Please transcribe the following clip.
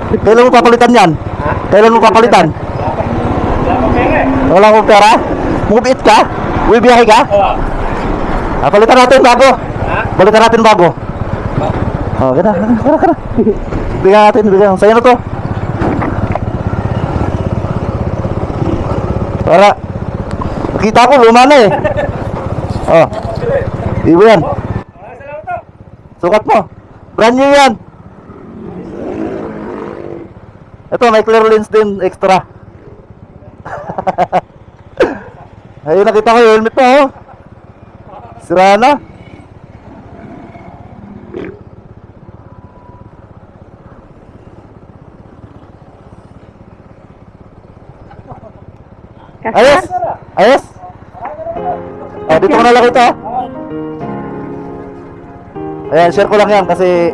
Kailan mo papalitan yan? Kailan mo papalitan? Wala akong pera? Move it ka? Bibiyahe ka? Palitan natin bago. Palitan natin bago. Oh, ganda. Kara. Bigyan natin, bigyan. Sa'yo na to. Para kita ko, luma na eh. Oh. Ibo yan. Sukat mo. Brand new yan. Ito, may clear lens din, extra. Ayun, nakita ko yung helmet mo, oh. Sira na. Ayos! Ayos! Dito mo na lang ito. Ayan, share ko lang yan kasi